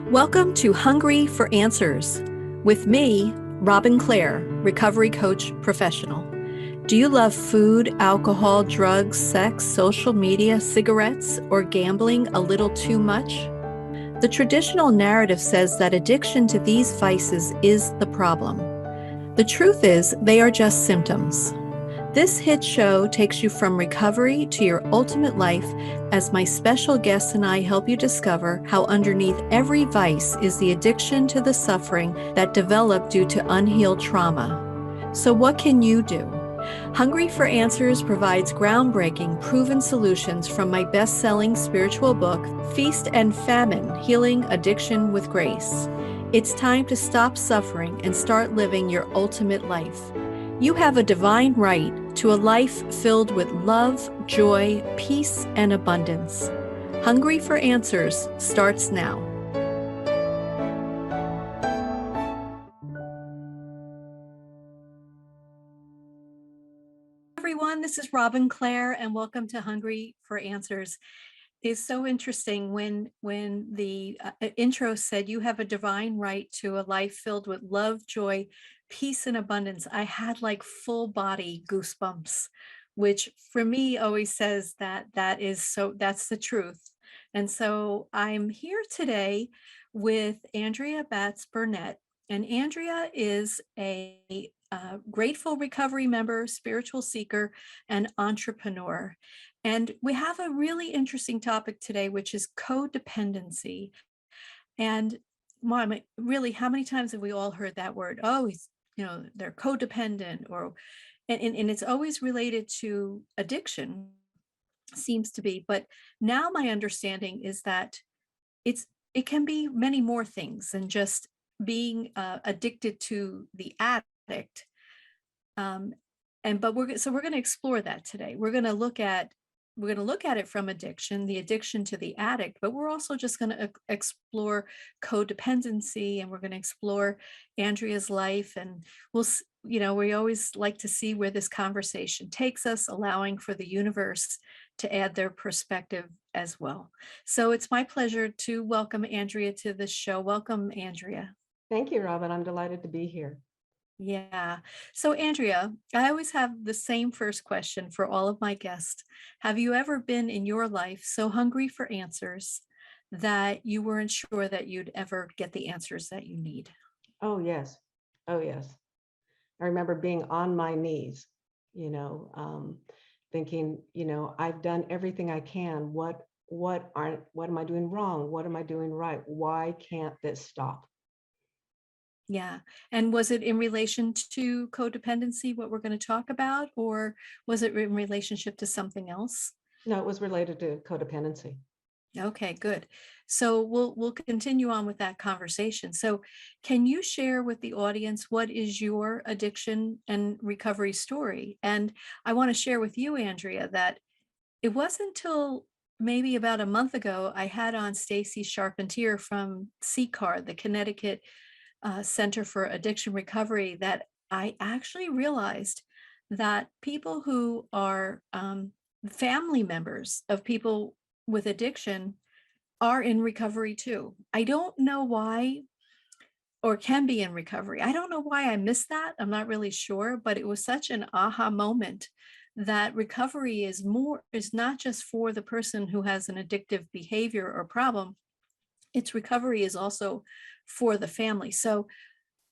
Welcome to Hungry for Answers with me, Robin Clare, recovery coach professional. Do you love food, alcohol, drugs, sex, social media, cigarettes, or gambling a little too much? The traditional narrative says that addiction to these vices is the problem. The truth is, they are just symptoms. This hit show takes you from recovery to your ultimate life as my special guests and I help you discover how underneath every vice is the addiction to the suffering that developed due to unhealed trauma. So what can you do? Hungry for Answers provides groundbreaking, proven solutions from my best-selling spiritual book, Feast and Famine: Healing Addiction with Grace. It's time to stop suffering and start living your ultimate life. You have a divine right to a life filled with love, joy, peace, and abundance. Hungry for Answers starts now. Everyone, this is Robin Clare, and welcome to Hungry for Answers. It's so interesting when the intro said you have a divine right to a life filled with love, joy, peace, and abundance. I had like full body goosebumps, which for me always says that's the truth. And so I'm here today with Andrea Burnett, and Andrea is a grateful recovery member, spiritual seeker, and entrepreneur. And we have a really interesting topic today, which is codependency. And Mom, really, how many times have we all heard that word? Oh, they're codependent, and it's always related to addiction, seems to be. But now my understanding is that it can be many more things than just being addicted to the addict. But we're going to explore that today. We're going to look at it from addiction, the addiction to the addict, but we're also just going to explore codependency, and we're going to explore Andrea's life. And we always like to see where this conversation takes us, allowing for the universe to add their perspective as well. So it's my pleasure to welcome Andrea to the show. Welcome, Andrea. Thank you, Robin. I'm delighted to be here. Yeah. So Andrea, I always have the same first question for all of my guests. Have you ever been in your life so hungry for answers that you weren't sure that you'd ever get the answers that you need? Oh, yes. Oh, yes. I remember being on my knees, thinking, I've done everything I can. What am I doing wrong? What am I doing right? Why can't this stop? Yeah. And was it in relation to codependency, what we're going to talk about, or was it in relationship to something else? No, it was related to codependency. Okay, good. So we'll continue on with that conversation. So can you share with the audience what is your addiction and recovery story? And I want to share with you, Andrea, that it wasn't until maybe about a month ago I had on Stacy Charpentier from CCAR, the Connecticut Center for Addiction Recovery, that I actually realized that people who are family members of people with addiction are in recovery too. I don't know why, or can be in recovery. I don't know why I missed that. I'm not really sure, but it was such an aha moment that recovery is not just for the person who has an addictive behavior or problem. Its recovery is also for the family. So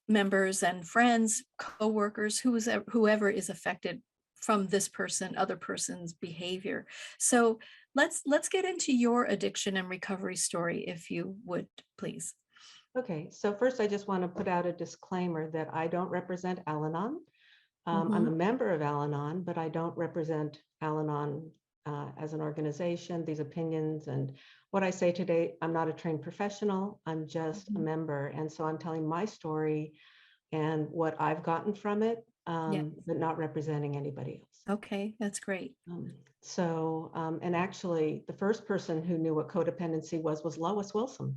members and friends, co-workers, whoever is affected from this other person's behavior. So let's get into your addiction and recovery story, if you would, please. Okay, so first I just want to put out a disclaimer that I don't represent Al-Anon. I'm a member of Al-Anon, but I don't represent Al-Anon as an organization, these opinions. And what I say today, I'm not a trained professional, I'm just a member. And so I'm telling my story and what I've gotten from it, but not representing anybody else. Okay, that's great. And actually the first person who knew what codependency was Lois Wilson.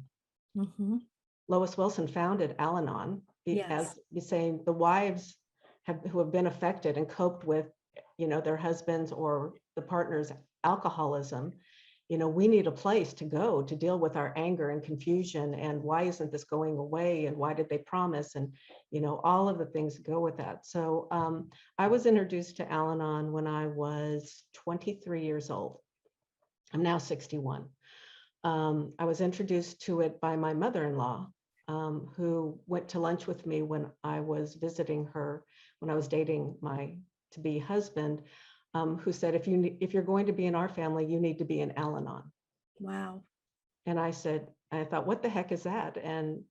Lois Wilson founded Al-Anon, as you're saying, the wives who have been affected and coped with, their husbands or the partner's alcoholism, we need a place to go to deal with our anger and confusion, and why isn't this going away, and why did they promise, and all of the things that go with that. So I was introduced to Al-Anon when I was 23 years old. I'm now 61. I was introduced to it by my mother-in-law, who went to lunch with me when I was visiting her, when I was dating my to-be husband, who said, if you're going to be in our family, you need to be in Al-Anon. Wow. And I thought, what the heck is that? And,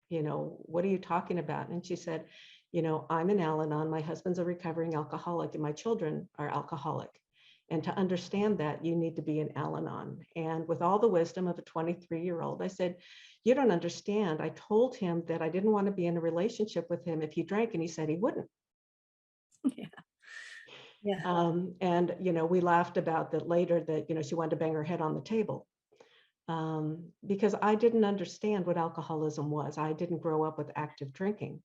what are you talking about? And she said, I'm in Al-Anon. My husband's a recovering alcoholic and my children are alcoholic. And to understand that, you need to be in Al-Anon. And with all the wisdom of a 23-year-old, I said, you don't understand. I told him that I didn't want to be in a relationship with him if he drank, and he said he wouldn't. Yeah. Yeah. And, we laughed about that later, that, she wanted to bang her head on the table. Because I didn't understand what alcoholism was. I didn't grow up with active drinking.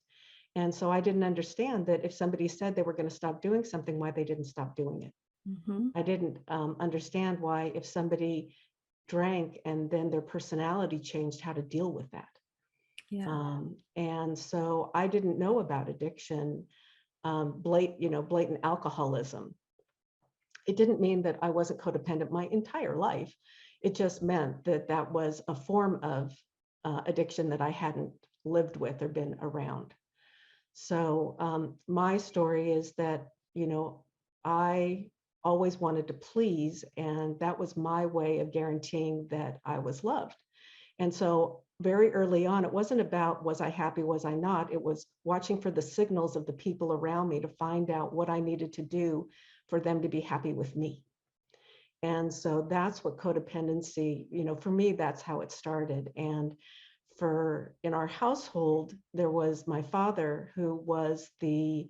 And so I didn't understand that if somebody said they were going to stop doing something, why they didn't stop doing it. Mm-hmm. I didn't understand why, if somebody drank and then their personality changed, how to deal with that. Yeah. And so I didn't know about addiction, blatant alcoholism. It didn't mean that I wasn't codependent my entire life. It just meant that that was a form of addiction that I hadn't lived with or been around. So my story is that, I always wanted to please, and that was my way of guaranteeing that I was loved. And so very early on, it wasn't about, was I happy, was I not? It was watching for the signals of the people around me to find out what I needed to do for them to be happy with me. And so that's what codependency, for me, that's how it started. And in our household, there was my father, who was the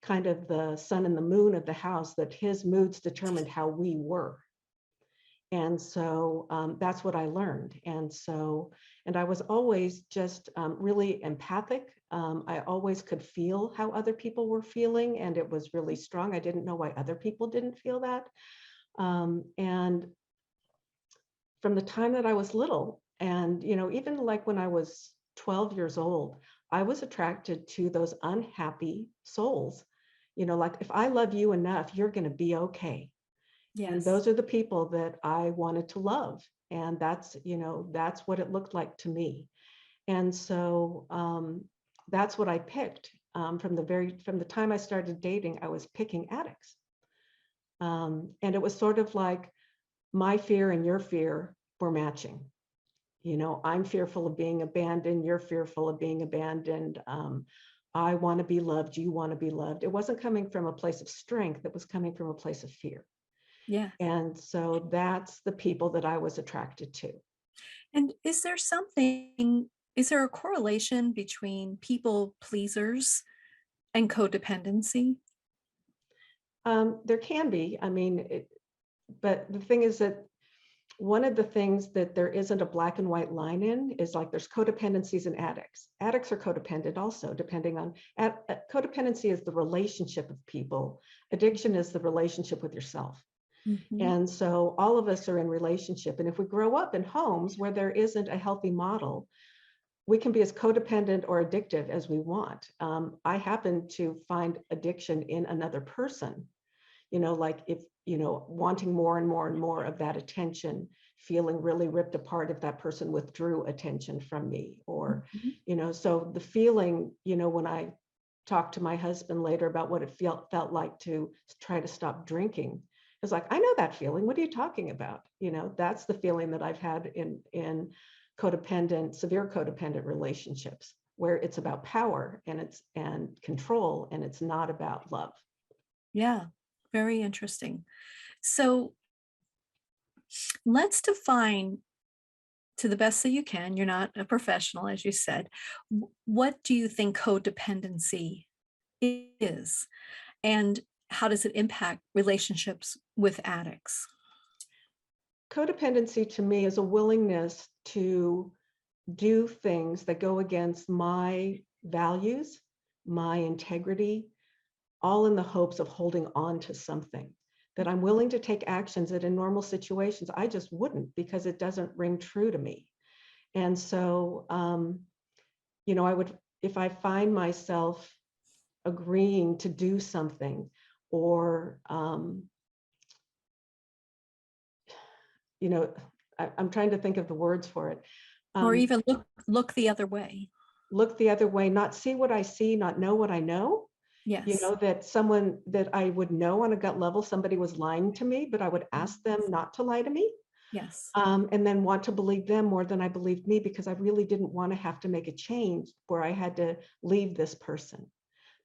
kind of the sun and the moon of the house, that his moods determined how we were. And so that's what I learned. And I was always just really empathic. I always could feel how other people were feeling, and it was really strong. I didn't know why other people didn't feel that. And from the time that I was little, and even like when I was 12 years old, I was attracted to those unhappy souls. Like, if I love you enough, you're going to be okay. And Yes. those are the people that I wanted to love. And that's what it looked like to me. And so that's what I picked. From the time I started dating, I was picking addicts. And it was sort of like my fear and your fear were matching. I'm fearful of being abandoned. You're fearful of being abandoned. I want to be loved. You want to be loved. It wasn't coming from a place of strength. It was coming from a place of fear. Yeah. And so that's the people that I was attracted to. And is there a correlation between people pleasers and codependency? There can be. I mean, but the thing is that one of the things that there isn't a black and white line in is, like, there's codependencies and addicts. Addicts are codependent also, depending on, codependency is the relationship of people. Addiction is the relationship with yourself. Mm-hmm. And so all of us are in relationship. And if we grow up in homes where there isn't a healthy model, we can be as codependent or addictive as we want. I happen to find addiction in another person, like, if, wanting more and more and more of that attention, feeling really ripped apart if that person withdrew attention from me, or, Mm-hmm. so the feeling, when I talked to my husband later about what it felt like to try to stop drinking, it's like, I know that feeling. What are you talking about? That's the feeling that I've had in severe codependent relationships, where it's about power and control, and it's not about love. Yeah. Very interesting. So let's define, to the best that you can, you're not a professional, as you said, what do you think codependency is? And how does it impact relationships with addicts? Codependency to me is a willingness to do things that go against my values, my integrity, all in the hopes of holding on to something, that I'm willing to take actions that in normal situations I just wouldn't, because it doesn't ring true to me. And so, I would, if I find myself agreeing to do something, or, I'm trying to think of the words for it. Or Um, even look the other way. Look the other way, not see what I see, not know what I know. Yes. That someone that I would know on a gut level, somebody was lying to me, but I would ask them not to lie to me. Yes. And then want to believe them more than I believed me, because I really didn't want to have to make a change where I had to leave this person,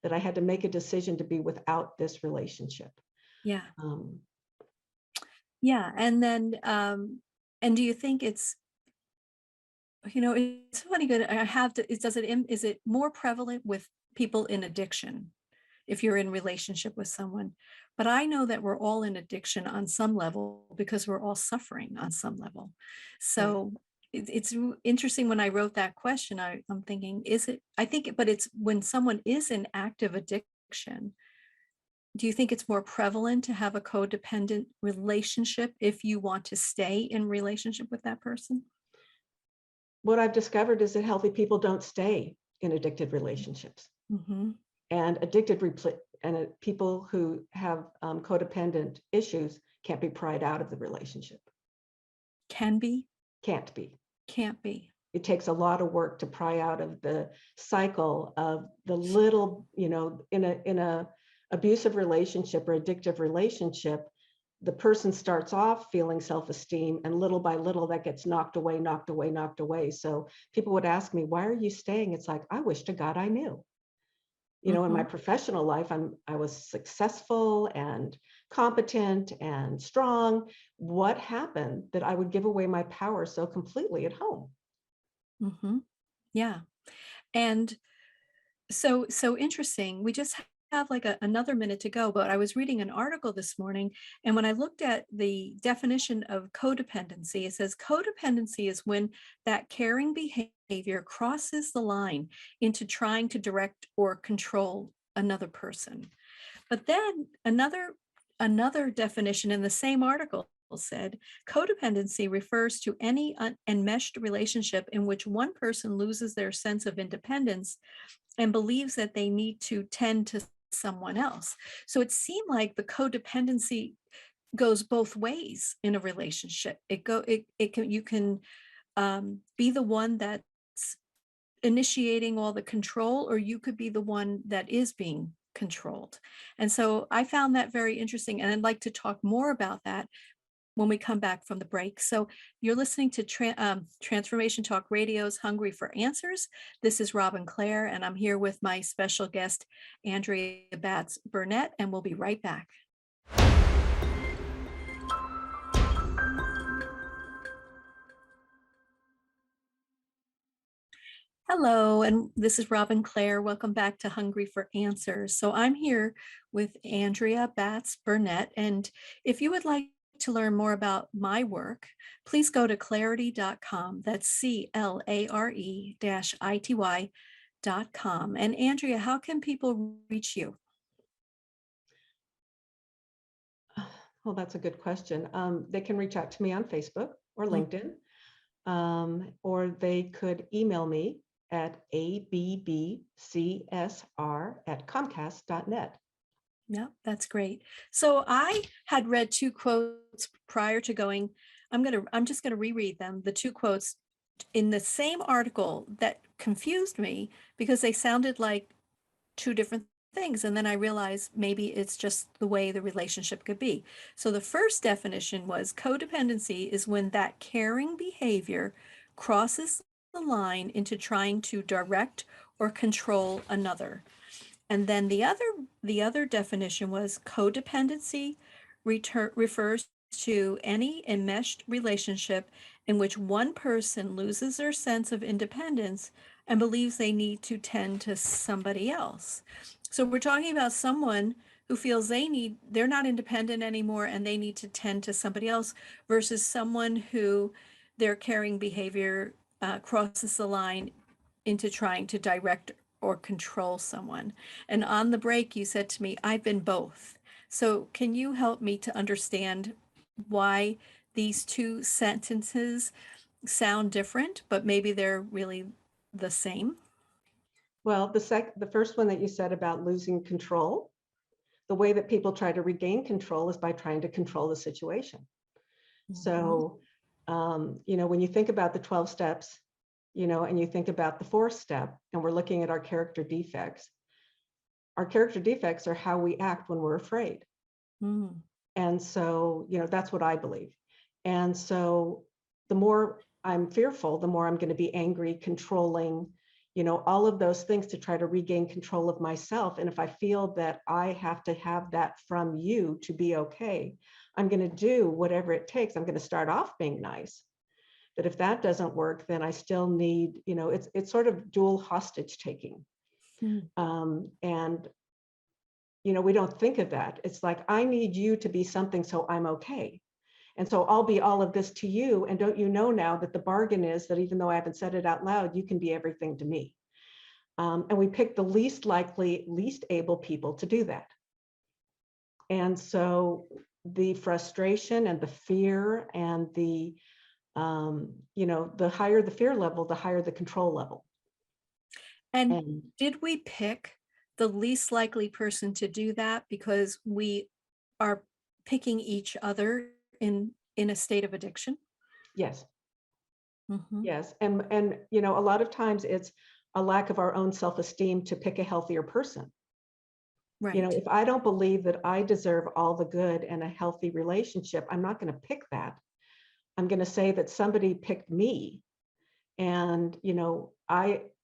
that I had to make a decision to be without this relationship. Yeah. Um, Yeah. And then, and do you think it's funny, good. I have to, is it more prevalent with people in addiction if you're in relationship with someone? But I know that we're all in addiction on some level because we're all suffering on some level. right. So it's interesting when I wrote that question, I'm thinking, but it's when someone is in active addiction, do you think it's more prevalent to have a codependent relationship if you want to stay in relationship with that person? What I've discovered is that healthy people don't stay in addicted relationships, Mm-hmm. and people who have codependent issues can't be pried out of the relationship. Can be, Can't be. can't be. It takes a lot of work to pry out of the cycle of the little, in a abusive relationship or addictive relationship. The person starts off feeling self-esteem, and little by little that gets knocked away, knocked away, knocked away. So people would ask me, why are you staying? It's like, I wish to God I knew. In my Mm-hmm. professional life, I was successful and competent and strong. What happened that I would give away my power so completely at home? Mm-hmm. Yeah. And so interesting. We just have like another minute to go, but I was reading an article this morning, and when I looked at the definition of codependency, it says codependency is when that caring behavior crosses the line into trying to direct or control another person. But then another definition in the same article said codependency refers to any enmeshed relationship in which one person loses their sense of independence and believes that they need to tend to someone else. So it seemed like the codependency goes both ways in a relationship. It can, you can be the one that's initiating all the control, or you could be the one that is being controlled. And so I found that very interesting, and I'd like to talk more about that when we come back from the break. So you're listening to Transformation Talk Radio's Hungry for Answers. This is Robin Clare, and I'm here with my special guest, Andrea Burnett, and we'll be right back. Hello, and this is Robin Clare. Welcome back to Hungry for Answers. So I'm here with Andrea Burnett, and if you would like to learn more about my work, please go to clare-ity.com. That's CLARE-ITY.com. And Andrea, how can people reach you? Well, that's a good question. They can reach out to me on Facebook or Mm. LinkedIn, or they could email me at abbcsr@comcast.net. Yeah, that's great. So I had read two quotes prior to going. I'm just gonna reread them. The two quotes in the same article that confused me because they sounded like two different things. And then I realized maybe it's just the way the relationship could be. So the first definition was codependency is when that caring behavior crosses the line into trying to direct or control another. And then the other definition was codependency refers to any enmeshed relationship in which one person loses their sense of independence and believes they need to tend to somebody else. So we're talking about someone who feels they're not independent anymore and they need to tend to somebody else versus someone who their caring behavior crosses the line into trying to direct or control someone. And on the break, you said to me, I've been both. So can you help me to understand why these two sentences sound different, but maybe they're really the same? Well, the first one that you said about losing control, the way that people try to regain control is by trying to control the situation. Mhm. So, when you think about the 12 steps, and you think about the fourth step, and we're looking at our character defects are how we act when we're afraid. Mm. And so, that's what I believe. And so the more I'm fearful, the more I'm going to be angry, controlling, all of those things to try to regain control of myself. And if I feel that I have to have that from you to be okay, I'm going to do whatever it takes. I'm going to start off being nice. But if that doesn't work, then I still need, it's sort of dual hostage taking. Mm. And we don't think of that. It's like, I need you to be something so I'm okay. And so I'll be all of this to you. And don't you know now that the bargain is that even though I haven't said it out loud, you can be everything to me. And we pick the least likely, least able people to do that. And so the frustration and the fear and the higher the fear level, the higher the control level. And And did we pick the least likely person to do that because we are picking each other in a state of addiction? yes, Mhm. yes. And a lot of times it's a lack of our own self-esteem to pick a healthier person. Right. If I don't believe that I deserve all the good and a healthy relationship, I'm not going to pick that. I'm going to say that somebody picked me. And,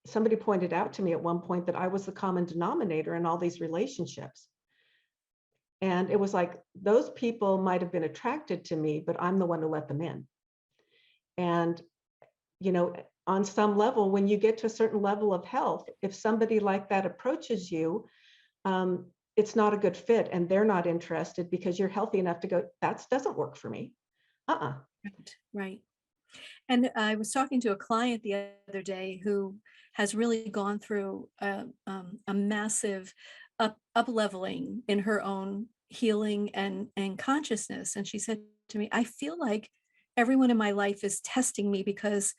somebody pointed out to me at one point that I was the common denominator in all these relationships. And it was like, those people might have been attracted to me, but I'm the one who let them in. And, on some level, when you get to a certain level of health, if somebody like that approaches you, it's not a good fit and they're not interested because you're healthy enough to go, that doesn't work for me. Uh-uh. Right. Right. And I was talking to a client the other day who has really gone through a massive up leveling in her own healing and consciousness. And she said to me, I feel like everyone in my life is testing me because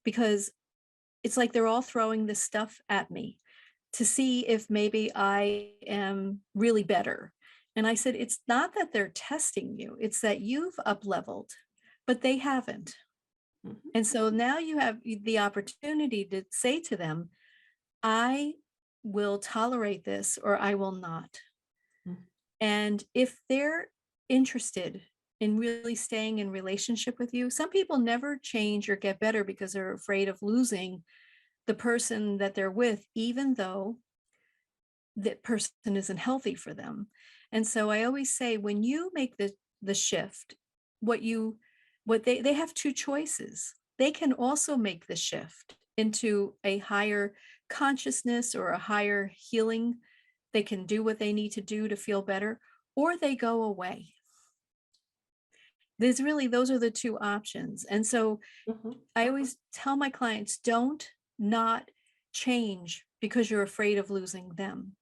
it's like they're all throwing this stuff at me to see if maybe I am really better. And I said, it's not that they're testing you, it's that you've up leveled, but they haven't. Mhm. And so now you have the opportunity to say to them, I will tolerate this or I will not. Mhm. And if they're interested in really staying in relationship with you, some people never change or get better because they're afraid of losing the person that they're with, even though that person isn't healthy for them. And so I always say when you make the shift, what you what they have two choices. They can also make the shift into a higher consciousness or a higher healing. They can do what they need to do to feel better, or they go away. There's really those are the two options. And so Mhm. I always tell my clients, don't not change because you're afraid of losing them.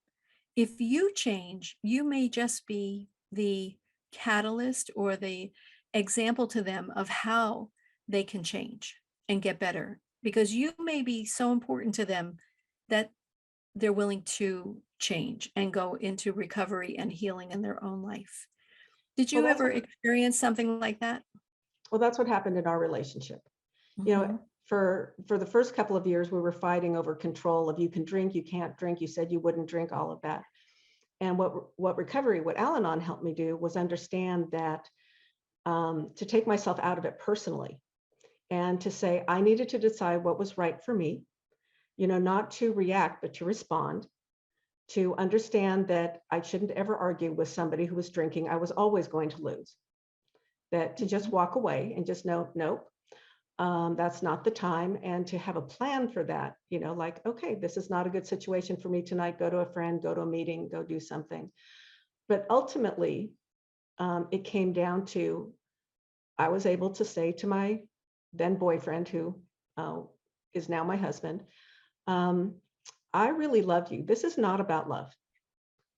If you change, you may just be the catalyst or the example to them of how they can change and get better because you may be so important to them that they're willing to change and go into recovery and healing in their own life. Did Well, you ever experience something like that? that's what happened in our relationship. You know, Mhm. for the first couple of years, we were fighting over control of you can drink, you can't drink, you said you wouldn't drink, all of that. And what Al-Anon helped me do was understand that to take myself out of it personally and to say I needed to decide what was right for me, not to react, but to respond, to understand that I shouldn't ever argue with somebody who was drinking. I was always going to lose. That to just Mhm. walk away and just know, nope, that's not the time. And to have a plan for that, like, okay, this is not a good situation for me tonight. Go to a friend, go to a meeting, go do something. But ultimately, it came down to I was able to say to my then boyfriend, who uh, is now my husband, um, I really love you. This is not about love.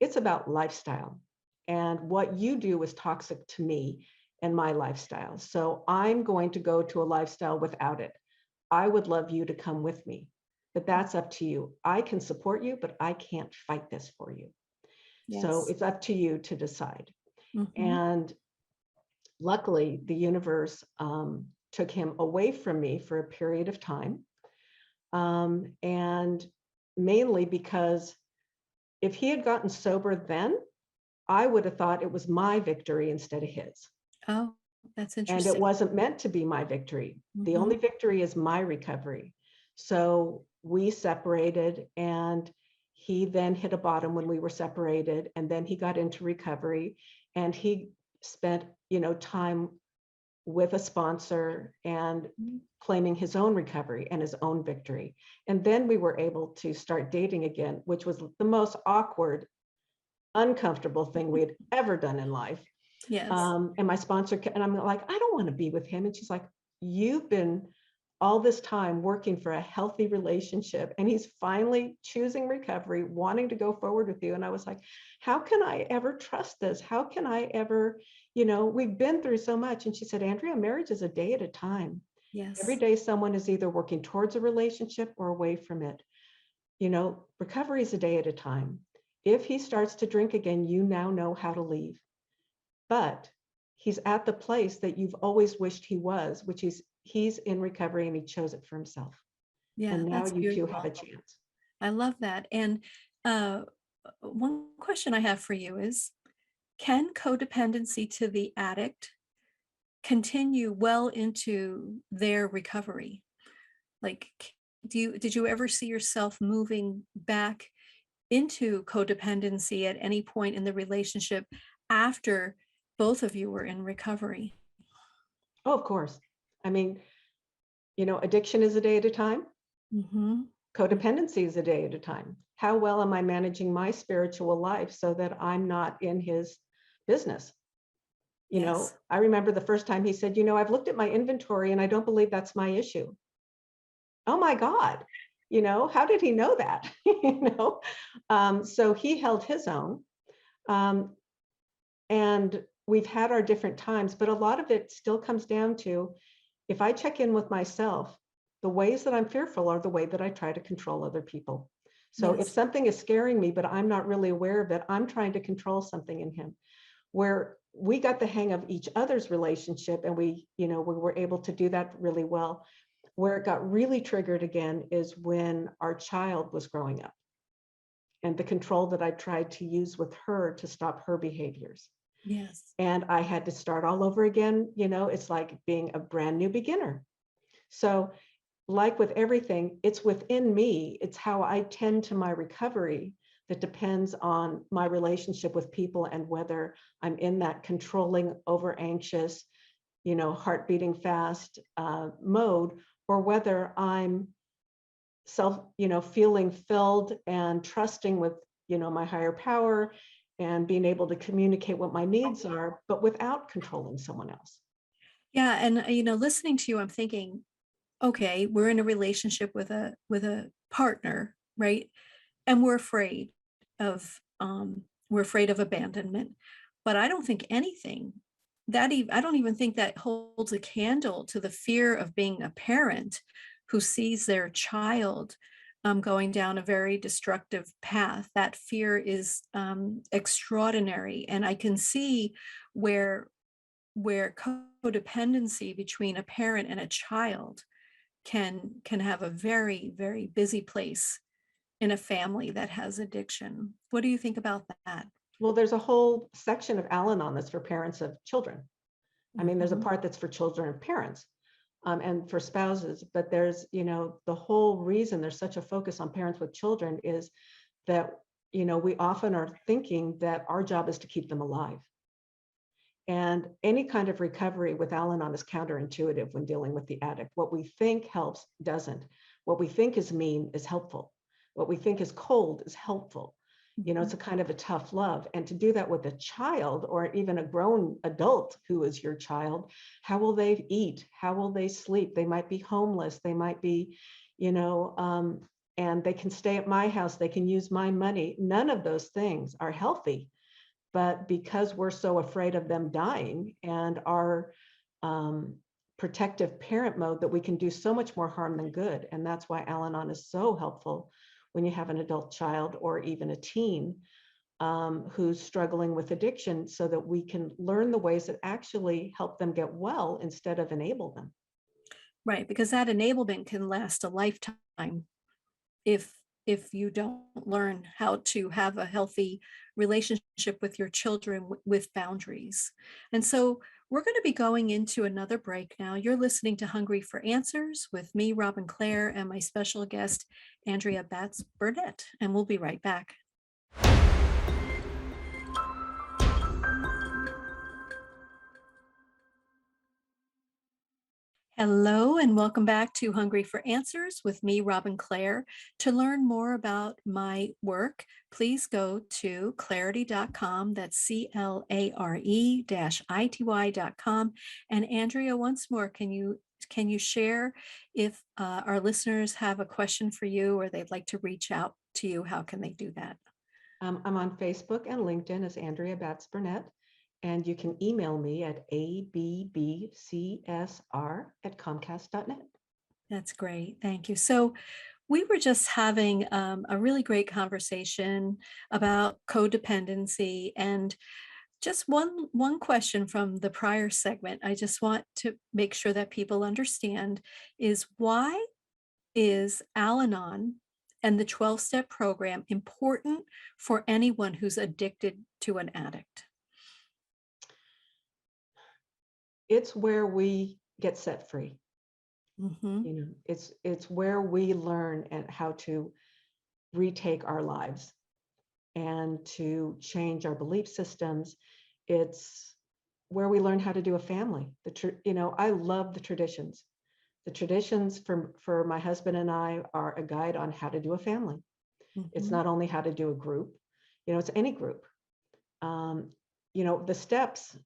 It's about lifestyle. And what you do is toxic to me and my lifestyle. So I'm going to go to a lifestyle without it. I would love you to come with me, but that's up to you. I can support you, but I can't fight this for you. So Yes. it's up to you to decide. Hmm. And luckily, the universe took him away from me for a period of time. And mainly because if he had gotten sober then, I would have thought it was my victory instead of his. Oh, that's And it interesting. wasn't meant to be my victory. The Hmm. only victory is my recovery. So we separated, and he then hit a bottom when we were separated, and then he got into recovery, and he spent, time with a sponsor and claiming his own recovery and his own victory. And then we were able to start dating again, which was the most awkward, uncomfortable thing we had ever done in life. Yes. And my sponsor, and I'm like, I don't want to be with him. And she's like, you've been all this time working for a healthy relationship, and he's finally choosing recovery, wanting to go forward with you. And I was like, how can I ever trust this? How can I ever, we've been through so much. And she said, Andrea, marriage is a day at a time. Every Yes. day someone is either working towards a relationship or away from it. Recovery is a day at a time. If he starts to drink again, you now know how to leave. But he's at the place that you've always wished he was, which is he's in recovery and he chose it for himself. Yeah, And now that's you two have a beautiful. chance. I love that. And uh, one question I have for you is, can codependency to the addict continue well into their recovery? Like, did you ever see yourself moving back into codependency at any point in the relationship after both of you were in recovery? Oh, of course. I mean, addiction is a day at a time. Hmm. Codependency is a day at a time. How well am I managing my spiritual life so that I'm not in his business? Yes. I remember the first time he said, I've looked at my inventory and I don't believe that's my issue. Oh my God, how did he know that? So he held his own. Um, and we've had our different times, but a lot of it still comes down to, if I check in with myself, the ways that I'm fearful are the way that I try to control other people. So if Yes. something is scaring me, but I'm not really aware of it, I'm trying to control something in him. Where we got the hang of each other's relationship, and we were able to do that really well. Where it got really triggered again is when our child was growing up, and the control that I tried to use with her to stop her behaviors. Yes. And I had to start all over again. It's like being a brand new beginner. So, like with everything, it's within me. It's how I tend to my recovery that depends on my relationship with people, and whether I'm in that controlling, over anxious, heart beating fast mode, or whether I'm feeling filled and trusting with, my higher power, and being able to communicate what my needs are, but without controlling someone else. Yeah. And listening to you, I'm thinking, okay, we're in a relationship with a partner, right? And we're afraid of abandonment. But I don't think anything I don't even think that holds a candle to the fear of being a parent who sees their child going down a very destructive path. That fear is extraordinary, and I can see where codependency between a parent and a child can have a very, very busy place in a family that has addiction. What do you think about that? Well, there's a whole section of Al-Anon that's for parents of children. I mean, there's a Mhm. part that's for children of parents, and for spouses, but there's, the whole reason there's such a focus on parents with children is that, we often are thinking that our job is to keep them alive. And any kind of recovery with Al-Anon is counterintuitive when dealing with the addict. What we think helps doesn't. What we think is mean is helpful. What we think is cold is helpful. It's Mhm. a kind of a tough love. And to do that with a child, or even a grown adult who is your child, how will they eat? How will they sleep? They might be homeless. They might be, and they can stay at my house, they can use my money. None of those things are healthy. But because we're so afraid of them dying and our protective parent mode, that we can do so much more harm than good. And that's why Al-Anon is so helpful when you have an adult child or even a teen who's struggling with addiction, so that we can learn the ways that actually help them get well instead of enable them. Right, because that enablement can last a lifetime if you don't learn how to have a healthy relationship with your children with boundaries. And so we're going to be going into another break now. You're listening to Hungry for Answers with me, Robin Clare, and my special guest, Andrea Burnett. And we'll be right back. Hello, and welcome back to Hungry for Answers with me, Robin Clare. To learn more about my work, please go to clare-ity.com. That's CLARE-ITY.com. And Andrea, once more, can you share if our listeners have a question for you or they'd like to reach out to you? How can they do that? I'm on Facebook and LinkedIn as Andrea Burnett. And you can email me at abbcsr@comcast.net. That's great. Thank you. So we were just having a really great conversation about codependency, and just one question from the prior segment I just want to make sure that people understand is, why is Al-Anon and the 12-step program important for anyone who's addicted to an addict? It's where we get set free. Mhm. It's where we learn and how to retake our lives and to change our belief systems. It's where we learn how to do a family. I love the traditions. The traditions for my husband and I are a guide on how to do a family. It's Mhm. not only how to do a group, it's any group. The steps,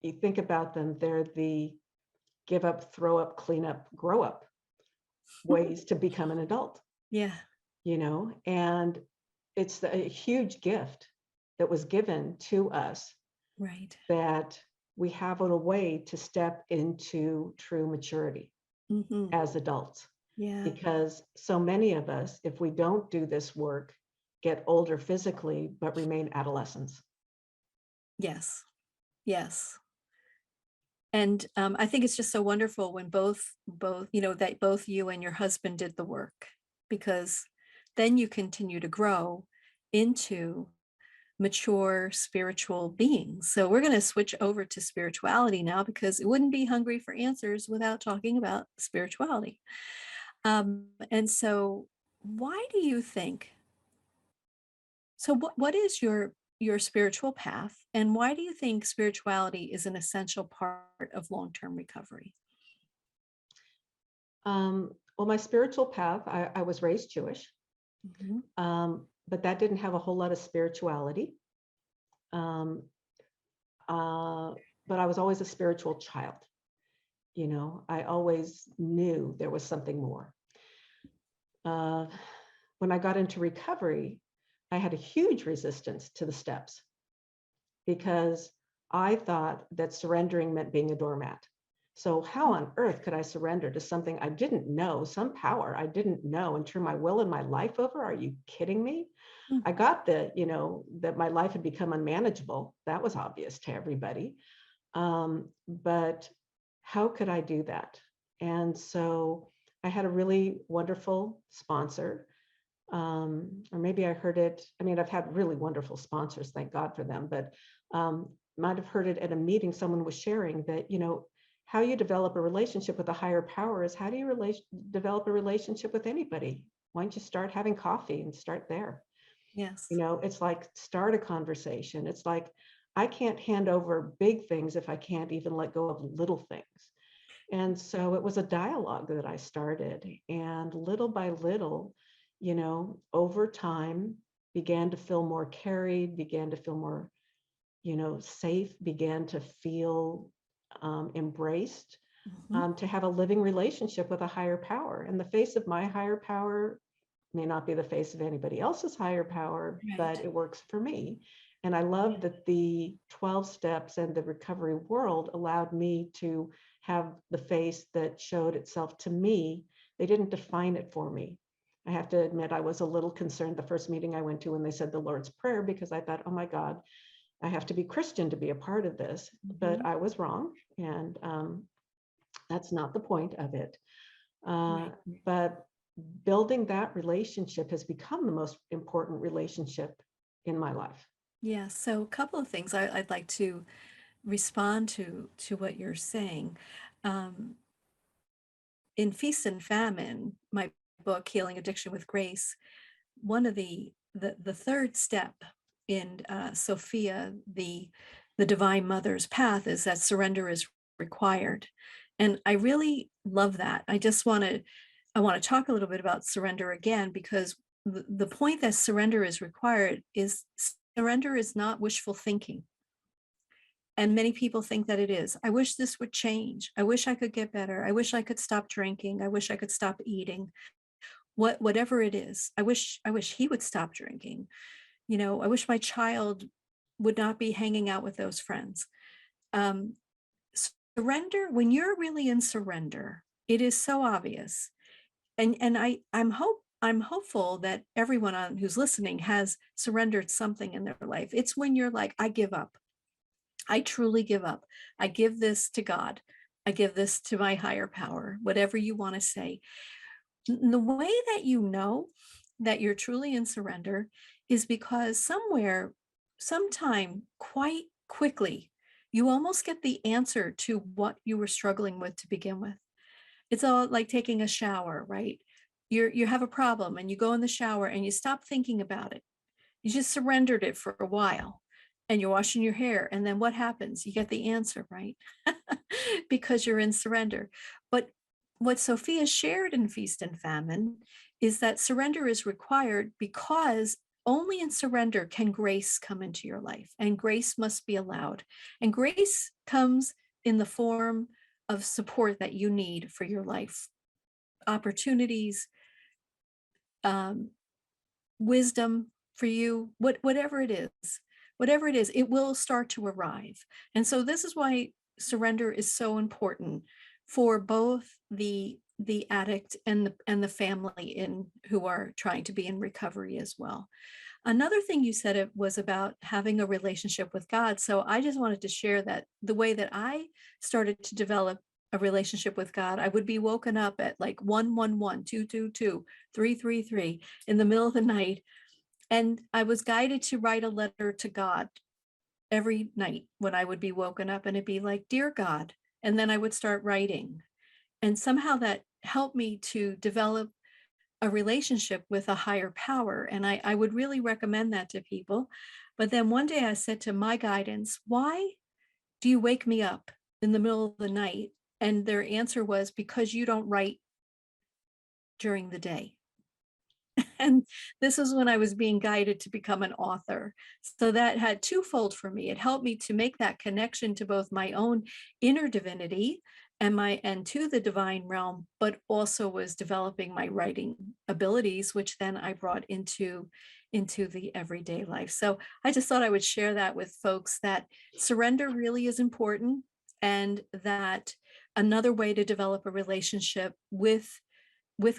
you think about them, they're the give up, throw up, clean up, grow up ways to become an adult, Yeah, and it's a huge gift that was given to us, right. that we have a way to step into true maturity Mhm. as adults. Yeah. Because so many of us, if we don't do this work, get older physically, but remain adolescents. Yes. Yes. And I think it's just so wonderful when that both you and your husband did the work, because then you continue to grow into mature spiritual beings. So we're going to switch over to spirituality now, because it wouldn't be Hungry for Answers without talking about spirituality. And so, why do you think? So, what is your spiritual path, and why do you think spirituality is an essential part of long-term recovery? Well, my spiritual path, I was raised Jewish, Mhm. but that didn't have a whole lot of spirituality. Um, but I was always a spiritual child. I always knew there was something more. Uh, when I got into recovery, I had a huge resistance to the steps, because I thought that surrendering meant being a doormat. So how on earth could I surrender to something I didn't know, some power I didn't know, and turn my will and my life over? Are you kidding me? Mm. I got that my life had become unmanageable. That was obvious to everybody. But how could I do that? And so I had a really wonderful sponsor. Or maybe I heard it. I mean, I've had really wonderful sponsors, thank God for them, but might have heard it at a meeting. Someone was sharing that, how you develop a relationship with a higher power is, how do you develop a relationship with anybody? Why don't you start having coffee and start there? Yes. It's like, start a conversation. It's like, I can't hand over big things if I can't even let go of little things. And so it was a dialogue that I started, and little by little, over time, began to feel more carried, began to feel more, safe, began to feel embraced, Mhm. to have a living relationship with a higher power. In the face of my higher power may not be the face of anybody else's higher power, Right. but it works for me. And I love that the 12 steps and the recovery world allowed me to have the face that showed itself to me. They didn't define it for me. I have to admit, I was a little concerned the first meeting I went to when they said the Lord's Prayer, because I thought, oh my God, I have to be Christian to be a part of this. But Mhm. I was wrong. And that's not the point of it. Right. But building that relationship has become the most important relationship in my life. Yeah. So a couple of things I'd like to respond to what you're saying. Um, in Feast and Famine, my book, Healing Addiction with Grace, one of the third step in Sophia, the Divine Mother's path, is that surrender is required. And I really love that. I want to talk a little bit about surrender again, because the point that surrender is required is surrender is not wishful thinking. And many people think that it is. I wish this would change. I wish I could get better. I wish I could stop drinking. I wish I could stop eating. Whatever it is. I wish he would stop drinking. I wish my child would not be hanging out with those friends. Um, Surrender, when you're really in surrender, it is so obvious. And I'm hopeful that everyone who's listening has surrendered something in their life. It's when you're like, I give up. I truly give up. I give this to God. I give this to my higher power, whatever you want to say. The way that you know that you're truly in surrender is because sometime quite quickly, you almost get the answer to what you were struggling with to begin with. It's all like taking a shower, right? You have a problem and you go in the shower and you stop thinking about it. You just surrendered it for a while and you're washing your hair. And then what happens? You get the answer, right? Because you're in surrender. But what Sophia shared in Feast and Famine is that surrender is required because only in surrender can grace come into your life, and grace must be allowed. And grace comes in the form of support that you need for your life, opportunities, um, wisdom for you, whatever it is, it will start to arrive. And so this is why surrender is so important for both the addict and the family in who are trying to be in recovery as well. Another thing you said, it was about having a relationship with God. So I just wanted to share that the way that I started to develop a relationship with God, I would be woken up at like 111, 222, 333 in the middle of the night. And I was guided to write a letter to God every night when I would be woken up, and it'd be like, Dear God. And then I would start writing. And somehow that helped me to develop a relationship with a higher power. And I would really recommend that to people. But then one day I said to my guidance, why do you wake me up in the middle of the night? And their answer was, because you don't write during the day. And this is when I was being guided to become an author. So that had twofold for me. It helped me to make that connection to both my own inner divinity and to the divine realm, but also was developing my writing abilities, which then I brought into the everyday life. So I just thought I would share that with folks, that surrender really is important, and that another way to develop a relationship with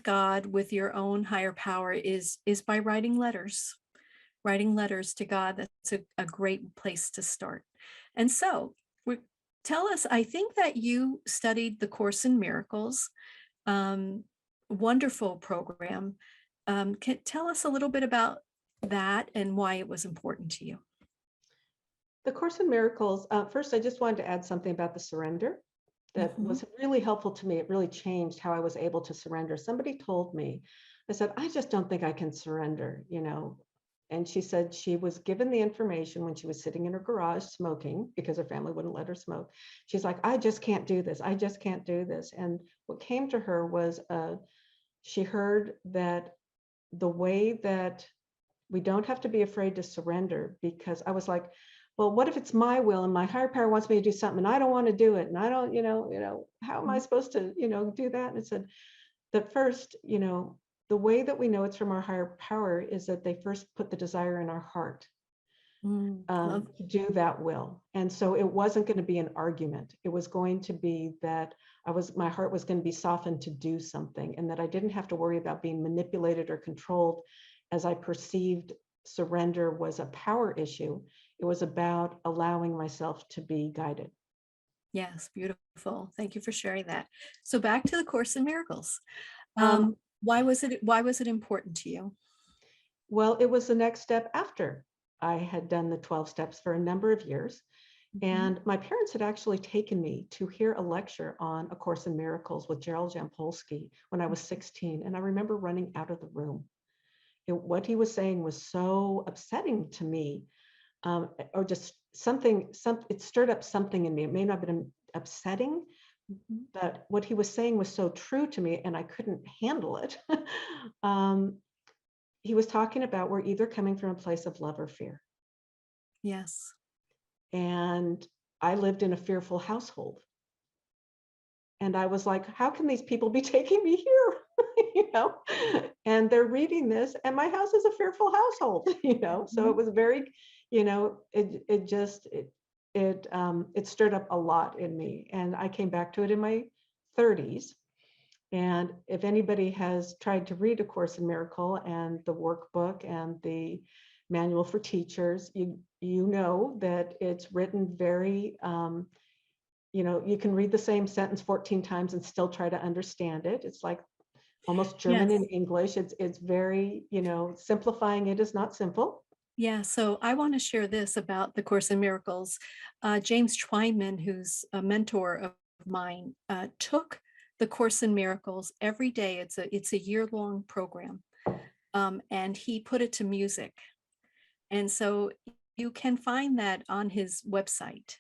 God, with your own higher power, is by writing letters to God. That's a great place to start. And so tell us, I think that you studied the Course in Miracles, um, wonderful program. Can tell us a little bit about that and why it was important to you. The Course in Miracles, first, I just wanted to add something about the surrender that Mhm. was really helpful to me. It really changed how I was able to surrender. Somebody told me, I said, I just don't think I can surrender, And she said she was given the information when she was sitting in her garage smoking, because her family wouldn't let her smoke. She's like, I just can't do this. I just can't do this. And what came to her was she heard that the way that we don't have to be afraid to surrender, because I was like, well, what if it's my will and my higher power wants me to do something and I don't want to do it, and I don't, how am I supposed to, do that? And it said that first, the way that we know it's from our higher power is that they first put the desire in our heart Love. to do that will. And so it wasn't going to be an argument. It was going to be that my heart was going to be softened to do something, and that I didn't have to worry about being manipulated or controlled as I perceived surrender was a power issue. It was about allowing myself to be guided. Yes, beautiful. Thank you for sharing that. So back to the Course in Miracles. Um, Why was it important to you? well, it was the next step after I had done the 12 steps for a number of years. Mhm. And my parents had actually taken me to hear a lecture on A Course in Miracles with Gerald Jampolsky when I was 16. And I remember running out of the room. What he was saying was so upsetting to me, or just it stirred up something in me. It may not have been upsetting, Mhm. but what he was saying was so true to me, and I couldn't handle it. um, he was talking about we're either coming from a place of love or fear. Yes. And I lived in a fearful household. And I was like, how can these people be taking me here? And they're reading this, and my house is a fearful household, So it Mhm. was very, it stirred up a lot in me. And I came back to it in my 30s. And if anybody has tried to read A Course in Miracle and the workbook and the manual for teachers, you know that it's written very, you can read the same sentence 14 times and still try to understand it. It's like almost German Yes. and English. It's very, simplifying it is not simple. Yeah. So I want to share this about the Course in Miracles. James Twyman, who's a mentor of mine, took the Course in Miracles every day. It's a year-long program, and he put it to music. And so you can find that on his website,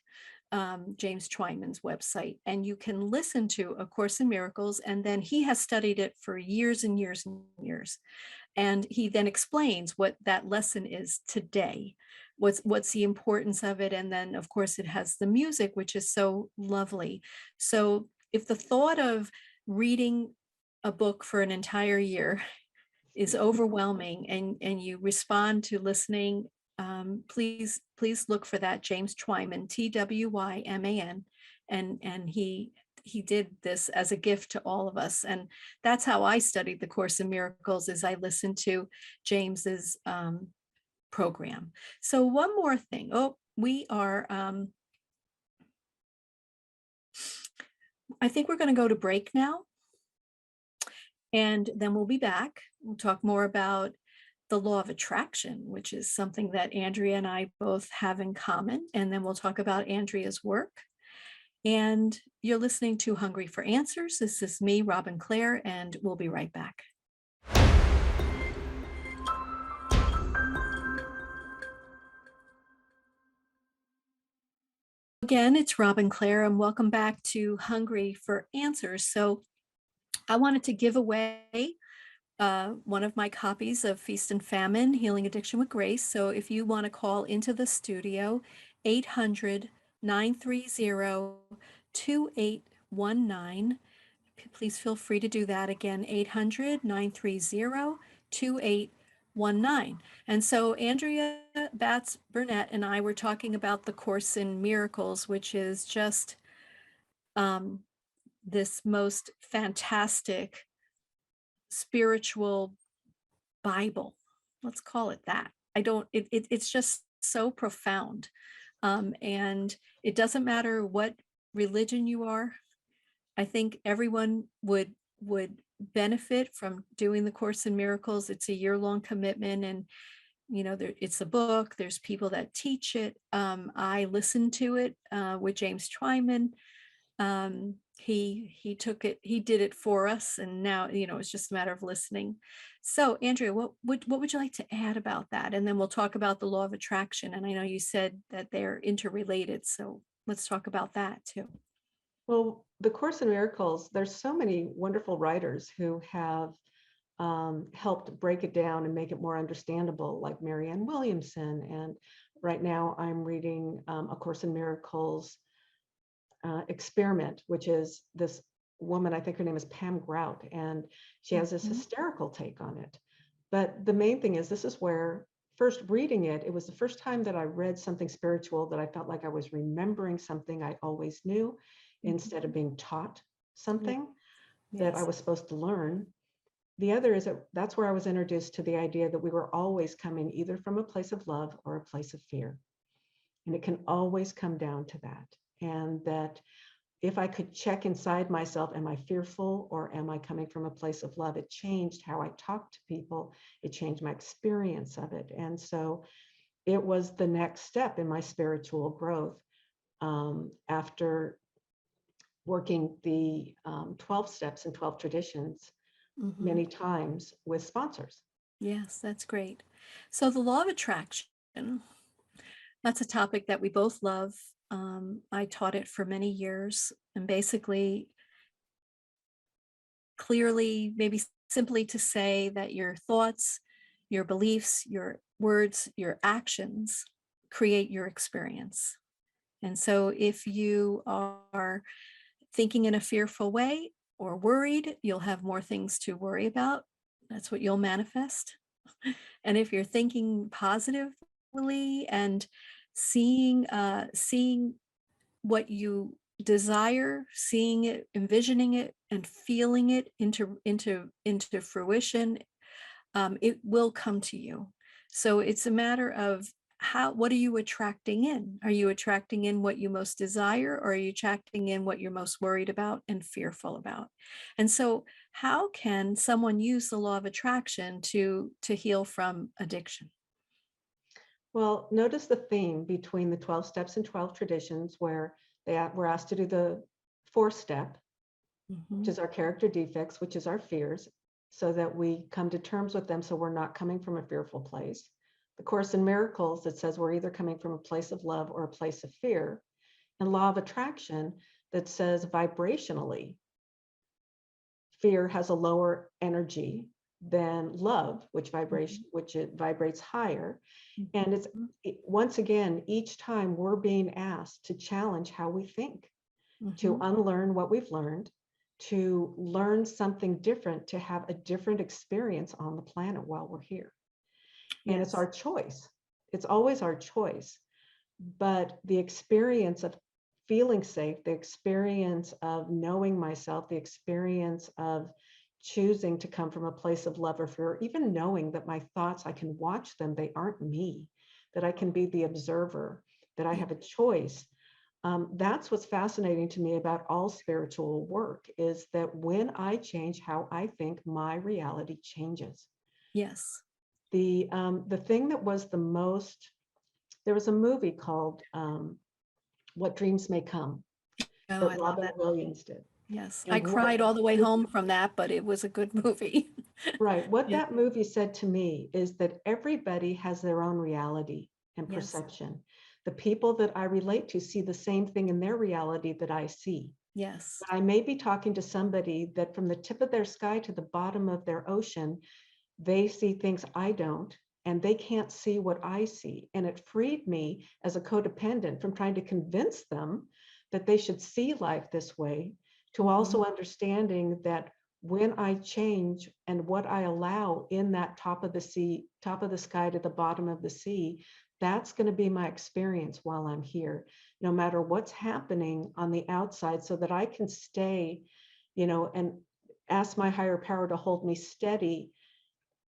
James Twyman's website, and you can listen to A Course in Miracles. And then he has studied it for years and years and years. And he then explains what that lesson is today. What's the importance of it? And then, of course, it has the music, which is so lovely. So if the thought of reading a book for an entire year is overwhelming, and you respond to listening, please look for that James Twyman, Twyman, and he did this as a gift to all of us. And that's how I studied the Course in Miracles, is I listened to James's program. So one more thing. Oh, we are I think we're going to go to break now, and then we'll be back. We'll talk more about the law of attraction, which is something that Andrea and I both have in common. And then we'll talk about Andrea's work. And you're listening to Hungry for Answers. This is me, Robin Clare, and we'll be right back. Again, it's Robin Clare, and welcome back to Hungry for Answers. So I wanted to give away one of my copies of Feast and Famine, Healing Addiction with Grace. So if you want to call into the studio, 800-930-2819. Please feel free to do that again, 800-930-2819. And so Andrea Batts Burnett and I were talking about the Course in Miracles, which is just this most fantastic spiritual Bible. Let's call it that. It's just so profound. And it doesn't matter what religion you are. I think everyone would benefit from doing the Course in Miracles. It's a year-long commitment, and it's a book. There's people that teach it. I listened to it with James Twyman. He took it, he did it for us, and now it's just a matter of listening. So Andrea, what would you like to add about that? And then we'll talk about the law of attraction. And I know you said that they're interrelated, so let's talk about that too. Well, the Course in Miracles, there's so many wonderful writers who have helped break it down and make it more understandable, like Marianne Williamson. And right now I'm reading A Course in Miracles Experiment, which is this woman, I think her name is Pam Grout, and she has this Mhm. hysterical take on it. But the main thing is, this is where, first reading it, it was the first time that I read something spiritual that I felt like I was remembering something I always knew instead of Mhm. being taught Yeah. something that I Yes. was supposed to learn. The other is that that's where I was introduced to the idea that we were always coming either from a place of love or a place of fear. And it can always come down to that. And that if I could check inside myself, am I fearful or am I coming from a place of love? It changed how I talked to people. It changed my experience of it. And so it was the next step in my spiritual growth, after working the 12 steps and 12 traditions Mhm. many times with sponsors. Yes, that's great. So the law of attraction, that's a topic that we both love. I taught it for many years, and basically, clearly, maybe simply to say that your thoughts, your beliefs, your words, your actions create your experience. And so if you are thinking in a fearful way or worried, you'll have more things to worry about. That's what you'll manifest. And if you're thinking positively and seeing what you desire, seeing it, envisioning it, and feeling it into fruition, it will come to you. So it's a matter of what are you attracting in? Are you attracting in what you most desire, or are you attracting in what you're most worried about and fearful about? And so how can someone use the law of attraction to heal from addiction? Well, notice the theme between the 12 steps and 12 traditions where we're asked to do the fourth step, which Mhm. is our character defects, which is our fears, so that we come to terms with them so we're not coming from a fearful place. The Course in Miracles that says we're either coming from a place of love or a place of fear. And Law of Attraction that says vibrationally, fear has a lower energy than love, Mhm. which it vibrates higher. And Mhm. once again, each time we're being asked to challenge how we think, to Mhm. unlearn what we've learned, to learn something different, to have a different experience on the planet while we're here. And it's Yes. our choice. It's always our choice. But the experience of feeling safe, the experience of knowing myself, the experience of choosing to come from a place of love or fear, even knowing that my thoughts, I can watch them, they aren't me, that I can be the observer, that I Yeah. have a choice. That's what's fascinating to me about all spiritual work, is that when I change how I think, my reality changes. Yes. The thing that was the most, there was a movie called What Dreams May Come Oh, that I love Robin that movie. Williams did. Yes. I And what cried all the way that home movie, from that, but it was a good movie. right, what Yeah. that movie said to me is that everybody has their own reality and Yes. perception. The people that I relate to see the same thing in their reality that I see. Yes. But I may be talking to somebody that from the tip of their sky to the bottom of their ocean, they see things I don't, and they can't see what I see. And it freed me as a codependent from trying to convince them that they should see life this way, to Mhm. also understanding that when I change and what I allow in that top of the sea, top of the sky to the bottom of the sea, that's going to be my experience while I'm here, no matter what's happening on the outside, so that I can stay, and ask my higher power to hold me steady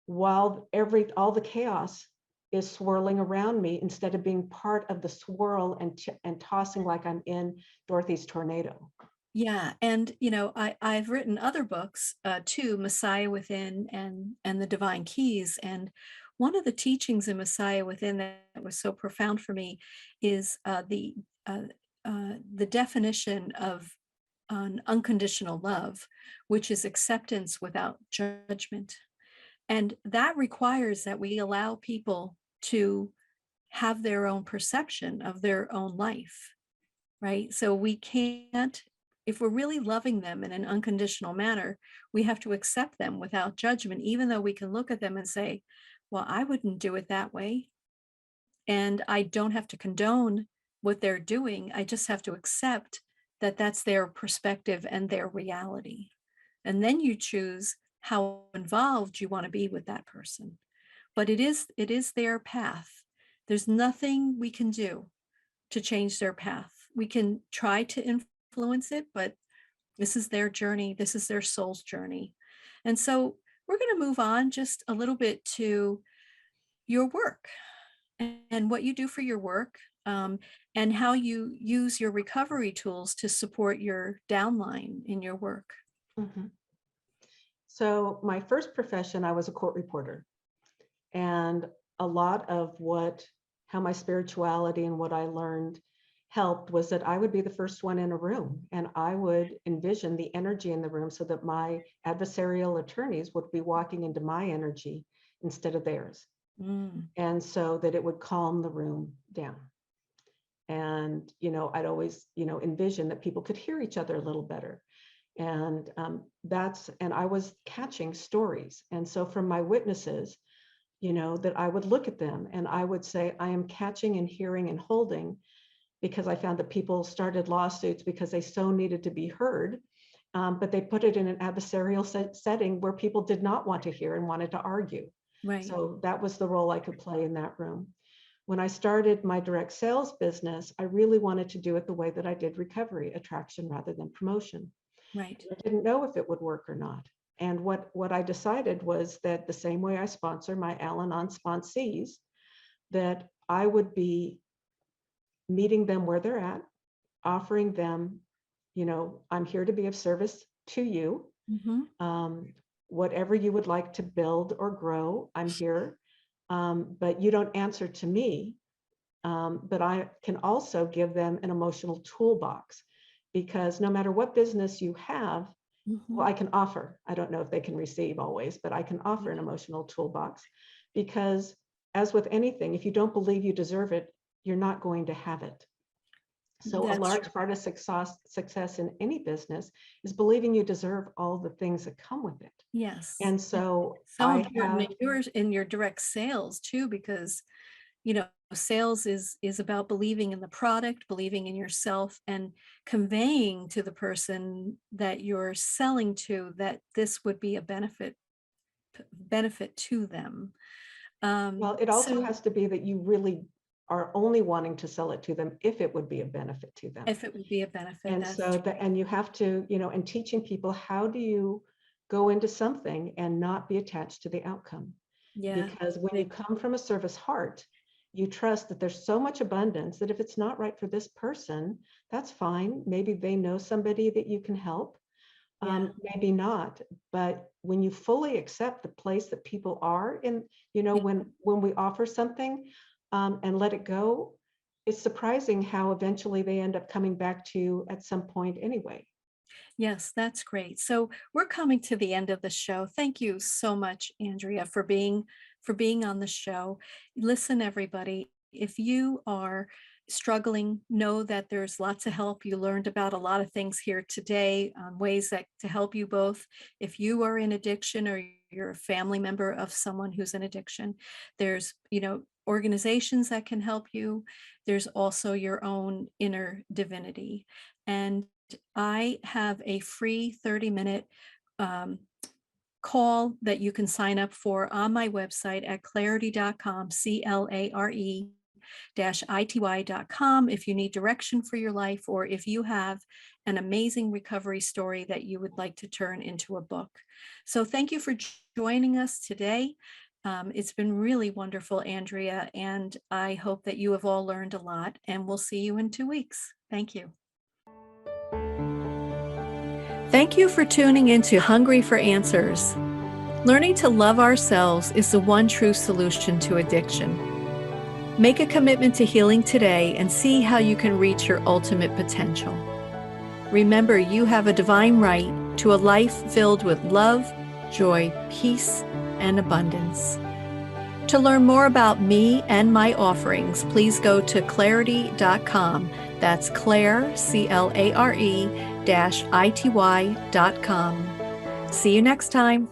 while all the chaos is swirling around me, instead of being part of the swirl and tossing like I'm in Dorothy's tornado. Yeah, and I've written other books too, Messiah Within and the Divine Keys, and one of the teachings in Messiah Within that was so profound for me is uh, the definition of an unconditional love, which is acceptance without judgment, and that requires that we allow people to have their own perception of their own life, right? So we can't, if we're really loving them in an unconditional manner, we have to accept them without judgment, even though we can look at them and say, well, I wouldn't do it that way. And I don't have to condone what they're doing. I just have to accept that that's their perspective and their reality. And then you choose how involved you want to be with that person. But it is their path. There's nothing we can do to change their path. We can try to influence it, but this is their journey. This is their soul's journey. And so we're going to move on just a little bit to your work and what you do for your work, and how you use your recovery tools to support your downline in your work. Mhm. So my first profession, I was a court reporter. And a lot of how my spirituality and what I learned helped was that I would be the first one in a room, and I would envision the energy in the room so that my adversarial attorneys would be walking into my energy instead of theirs. Mm, And so that it would calm the room down. And, I'd always, envision that people could hear each other a little better. And and I was catching stories. And so from my witnesses, that I would look at them and I would say, I am catching and hearing and holding, because I found that people started lawsuits because they so needed to be heard. But they put it in an adversarial setting where people did not want to hear and wanted to argue. right, So that was the role I could play in that room. When I started my direct sales business, I really wanted to do it the way that I did recovery, attraction rather than promotion. right. I didn't know if it would work or not. And what I decided was that the same way I sponsor my Al-Anon sponsees, that I would be meeting them where they're at, offering them, I'm here to be of service to you. Hmm. Whatever you would like to build or grow, I'm here. But you don't answer to me. But I can also give them an emotional toolbox, because no matter what business you have, Hmm. well, I can offer. I don't know if they can receive always, but I can offer an emotional toolbox, because as with anything, if you don't believe you deserve it, you're not going to have it. So a That's true. large part of success in any business is believing you deserve all the things that come with it. Yes. And so So I important have, in your direct sales too, because sales is about believing in the product, believing in yourself, and conveying to the person that you're selling to that this would be a benefit to them. well, it also So has to be that you really are only wanting to sell it to them if it would be a benefit to them. if it would be a benefit, And that's so and you have to, and teaching people, how do you go into something and not be attached to the outcome? yeah, Because when you big, come from a service heart, you trust that there's so much abundance that if it's not right for this person, that's fine. Maybe they know somebody that you can help. yeah, Maybe not. But when you fully accept the place that people are in, yeah. when we offer something, and let it go, it's surprising how eventually they end up coming back to you at some point anyway. Yes, that's great. So we're coming to the end of the show. Thank you so much, Andrea, for being on the show. Listen, everybody, if you are struggling, know that there's lots of help. You learned about a lot of things here today, ways that to help you both. If you are in addiction or you're a family member of someone who's in addiction, there's, organizations that can help you. There's also your own inner divinity. And I have a free 30-minute um, call that you can sign up for on my website at clare-ity.com, CLARE-ITY.com, if you need direction for your life, or if you have an amazing recovery story that you would like to turn into a book. So thank you for joining us today. It's been really wonderful, Andrea, and I hope that you have all learned a lot, and we'll see you in 2 weeks. Thank you. Thank you for tuning into Hungry for Answers. Learning to love ourselves is the one true solution to addiction. Make a commitment to healing today and see how you can reach your ultimate potential. Remember, you have a divine right to a life filled with love, joy, peace, and abundance. To learn more about me and my offerings, please go to clare-ity.com. That's Clare, CLARE-ITY.com. See you next time.